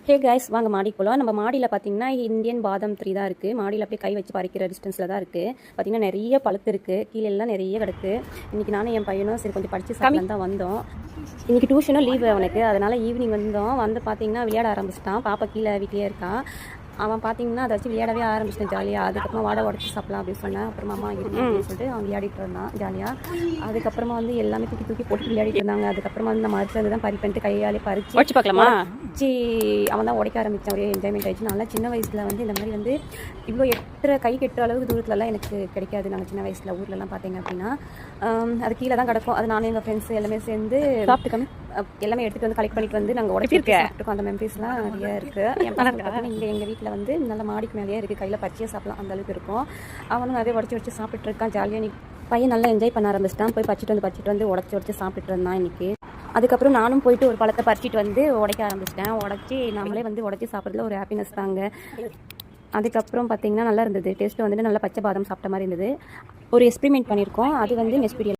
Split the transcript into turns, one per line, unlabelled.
Hey guys, வாங்க மாடிக்கு போகலாம். நம்ம மாடியில் பார்த்தீங்கன்னா இந்தியன் பாதாம் ட்ரீ தான் இருக்குது. மாடியில் அப்படியே கை வச்சு பறிக்கிற டிஸ்டன்ஸில் தான் இருக்குது. பார்த்தீங்கன்னா நிறைய பழுத்து இருக்குது, கீழே எல்லாம் நிறைய கிடக்கு. இன்றைக்கி நானும் என் பையனும் சரி கொஞ்சம் படித்து சாப்பிட்டு தான் வந்தோம். இன்றைக்கி டியூஷனும் லீவு அவனுக்கு, அதனால் ஈவினிங் வந்து பார்த்தீங்கன்னா விளையாட ஆரம்பிச்சிட்டான். பாப்பா கீழே வீட்லேயே இருக்கான். அவன் பார்த்தீங்கன்னா அதை வச்சு விளையாடவே ஆரம்பிச்சிட்டான் ஜாலியாக. அதுக்கப்புறமா வாடை உடச்சி சாப்பிடலாம் அப்படின்னு சொன்னேன். அப்புறமா அம்மா அப்படின்னு சொல்லிட்டு அவன் விளையாடிட்டு இருந்தான் ஜாலியாக. அதுக்கப்புறமா வந்து எல்லாமே தூக்கி தூக்கி போட்டு விளையாடிட்டு இருந்தாங்க. அதுக்கப்புறமா வந்து நம்ம மரத்துல தான் பறிப்பேன்ட்டு கையாலே பறிச்சு வச்சு பார்க்கலாமா வச்சு அவன் தான் உடைக்க ஆரம்பித்தான். ஒரே என்ஜாய்மெண்ட் ஆயிடுச்சு. நல்லா சின்ன வயசில் வந்து இந்த மாதிரி வந்து இவ்வளோ கை கெட்டுற அளவுக்கு தூரத்துலலாம் எனக்கு கிடைக்காது. நாங்கள் சின்ன வயசில் ஊர்லலாம் பார்த்தீங்க அப்படின்னா அது கீழே தான் கிடக்கும். அது நானும் எங்கள் ஃப்ரெண்ட்ஸ் எல்லாமே சேர்ந்து சாப்பிட்டுக்கணும் எல்லாமே எடுத்துகிட்டு வந்து கலெக்ட் பண்ணிட்டு வந்து நாங்கள் உடச்சிருக்கோம். அந்த மெமரிஸ்லாம் நிறைய இருக்குது. என் பசங்க இங்கே எங்கள் வீட்டில் வந்து நல்ல மாடிக்கு மேலேயே இருக்குது. கையில் பறிச்சியே சாப்பிடலாம் அந்த அளவுக்கு இருக்கும். அவனும் நிறைய உடச்சி சாப்பிட்டு இருக்கான் ஜாலியாக. நீ பையன் நல்லா என்ஜாய் பண்ண ஆரம்பிச்சிட்டான். போய் பறிச்சிட்டு வந்து உடச்சி சாப்பிட்டுட்டு இருந்தான் இன்றைக்கி. அதுக்கப்புறம் நானும் போயிட்டு ஒரு பழத்தை பறிச்சிட்டு வந்து உடைக்க ஆரம்பிச்சிட்டேன். உடச்சி நம்மளே வந்து உடச்சி சாப்பிட்றதுல ஒரு ஹாப்பினஸ் தாங்க. அதுக்கப்புறம் பார்த்திங்கன்னா நல்லா இருந்தது. டேஸ்ட்டு வந்துட்டு நல்லா பச்சை பாதாம் சாப்பிட்ட மாதிரி இருந்தது. ஒரு எக்ஸ்பெரிமெண்ட் பண்ணியிருக்கோம். அது வந்து நெக்ஸ்ட் வீடியோ